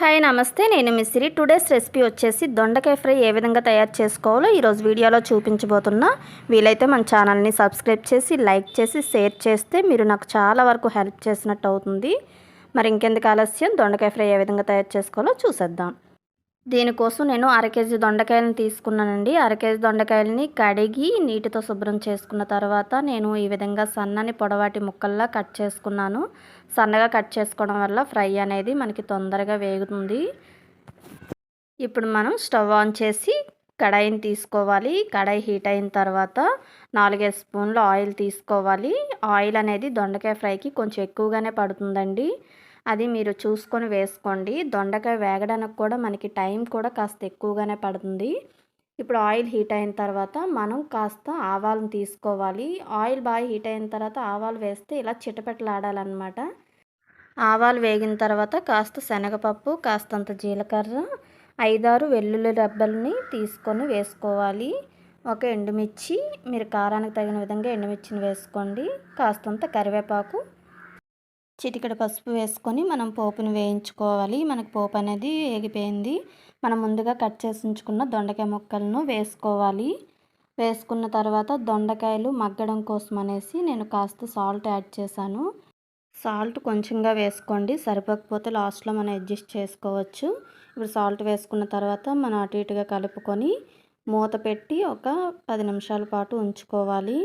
Hi నమస్తే, నేను మిస్సిరి. Today's recipe వచ్చేసి దొండకాయ ఫ్రై ఏ విధంగా తయారు చేసుకోవాలో ఈరోజు వీడియోలో చూపించబోతున్నా. వీలైతే మన ఛానల్ని సబ్స్క్రైబ్ చేసి లైక్ చేసి షేర్ చేస్తే మీరు నాకు చాలా వరకు హెల్ప్ చేసినట్టు అవుతుంది. మరి ఇంకెందుకు ఆలస్యం, దొండకాయ ఫ్రై ఏ విధంగా తయారు చేసుకోవాలో చూసేద్దాం. దీనికోసం నేను అరకేజీ దొండకాయలను తీసుకున్నానండి. అరకేజీ దొండకాయలని కడిగి నీటితో శుభ్రం చేసుకున్న తర్వాత నేను ఈ విధంగా సన్నని పొడవాటి ముక్కల్లా కట్ చేసుకున్నాను. సన్నగా కట్ చేసుకోవడం వల్ల ఫ్రై అనేది మనకి తొందరగా వేగుతుంది. ఇప్పుడు మనం స్టవ్ ఆన్ చేసి కడాయిని తీసుకోవాలి. కడాయి హీట్ అయిన తర్వాత 4-5 స్పూన్లు ఆయిల్ తీసుకోవాలి. ఆయిల్ అనేది దొండకాయ ఫ్రైకి కొంచెం ఎక్కువగానే పడుతుందండి. అది మీరు చూసుకొని వేసుకోండి. దొండకాయ వేగడానికి కూడా మనకి టైం కూడా కాస్త ఎక్కువగానే పడుతుంది. ఇప్పుడు ఆయిల్ హీట్ అయిన తర్వాత మనం కాస్త ఆవాలను తీసుకోవాలి. ఆయిల్ బాగా హీట్ అయిన తర్వాత ఆవాలు వేస్తే ఇలా చిటపటలాడాలన్నమాట. ఆవాలు వేగిన తర్వాత కాస్త శనగపప్పు, కాస్తంత జీలకర్ర, 5-6 వెల్లుల్లి రెబ్బల్ని తీసుకొని వేసుకోవాలి. ఒక ఎండుమిర్చి, మీరు కారానికి తగిన విధంగా ఎండుమిర్చిని వేసుకోండి. కాస్తంత కరివేపాకు, చిటికెడు పసుపు వేసుకొని మనం పోపుని వేయించుకోవాలి. మనకు పోపు అనేది వేగిపోయింది. మనం ముందుగా కట్ చేసి ఉంచుకున్న దొండకాయ ముక్కలను వేసుకోవాలి. వేసుకున్న తర్వాత దొండకాయలు మగ్గడం కోసం అనేసి నేను కాస్త సాల్ట్ యాడ్ చేశాను. సాల్ట్ కొంచెంగా వేసుకోండి, సరిపోకపోతే లాస్ట్లో మనం అడ్జస్ట్ చేసుకోవచ్చు. ఇప్పుడు సాల్ట్ వేసుకున్న తర్వాత మనం అటు ఇటుగా కలుపుకొని మూత పెట్టి ఒక 10 నిమిషాల పాటు ఉంచుకోవాలి.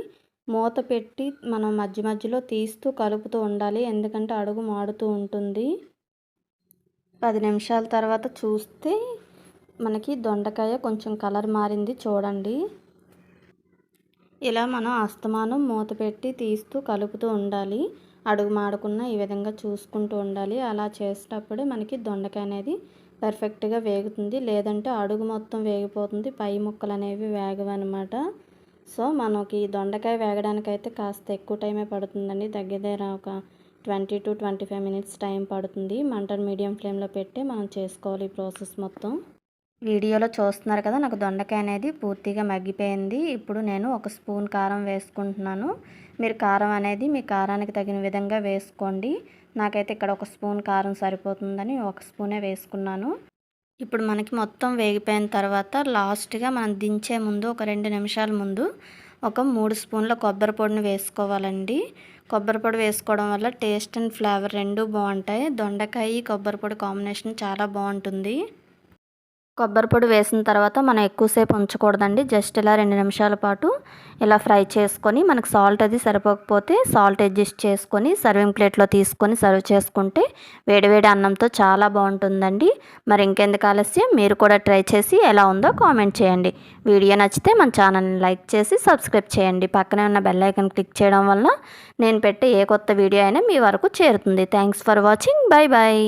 మూత పెట్టి మనం మధ్య మధ్యలో తీస్తూ కలుపుతూ ఉండాలి, ఎందుకంటే అడుగు మాడుతూ ఉంటుంది. 10 నిమిషాల తర్వాత చూస్తే మనకి దొండకాయ కొంచెం కలర్ మారింది చూడండి. ఇలా మనం అస్తమానం మూత పెట్టి తీస్తూ కలుపుతూ ఉండాలి. అడుగు మాడకుండా ఈ విధంగా చూసుకుంటూ ఉండాలి. అలా చేసేటప్పుడే మనకి దొండకాయ అనేది పర్ఫెక్ట్గా వేగుతుంది. లేదంటే అడుగు మొత్తం వేగిపోతుంది, పై ముక్కలు అనేవి వేగవన్నమాట. సో మనకి దొండకాయ వేగడానికైతే కాస్త ఎక్కువ టైమే పడుతుందండి. దగ్గర ఒక 20 to 25 మినిట్స్ టైం పడుతుంది. మంటను మీడియం ఫ్లేమ్లో పెట్టి మనం చేసుకోవాలి ఈ ప్రాసెస్ మొత్తం. వీడియోలో చూస్తున్నారు కదా, నాకు దొండకాయ అనేది పూర్తిగా మగ్గిపోయింది. ఇప్పుడు నేను 1 స్పూన్ కారం వేసుకుంటున్నాను. మీరు కారం అనేది మీ కారానికి తగిన విధంగా వేసుకోండి. నాకైతే ఇక్కడ 1 స్పూన్ కారం సరిపోతుందని 1 స్పూనే వేసుకున్నాను. ఇప్పుడు మనకి మొత్తం వేగిపోయిన తర్వాత లాస్ట్గా మనం దించే ముందు ఒక 2 నిమిషాల ముందు ఒక 3 స్పూన్ల కొబ్బరి పొడిని వేసుకోవాలండి. కొబ్బరి పొడి వేసుకోవడం వల్ల టేస్ట్ అండ్ ఫ్లేవర్ రెండూ బాగుంటాయి. దొండకాయ కొబ్బరి పొడి కాంబినేషన్ చాలా బాగుంటుంది. కొబ్బరి పొడి వేసిన తర్వాత మనం ఎక్కువసేపు ఉంచకూడదండి. జస్ట్ ఇలా 2 నిమిషాల పాటు ఇలా ఫ్రై చేసుకొని మనకు సాల్ట్ అది సరిపోకపోతే సాల్ట్ అడ్జస్ట్ చేసుకొని సర్వింగ్ ప్లేట్లో తీసుకొని సర్వ్ చేసుకుంటే వేడివేడి అన్నంతో చాలా బాగుంటుందండి. మరి ఇంకెందుకు ఆలస్యం, మీరు కూడా ట్రై చేసి ఎలా ఉందో కామెంట్ చేయండి. వీడియో నచ్చితే మన ఛానల్ని లైక్ చేసి సబ్స్క్రైబ్ చేయండి. పక్కనే ఉన్న బెల్ ఐకాన్ క్లిక్ చేయడం వల్ల నేను పెట్టే ఏ కొత్త వీడియో అయినా మీ వరకు చేరుతుంది. Thanks for watching. Bye bye.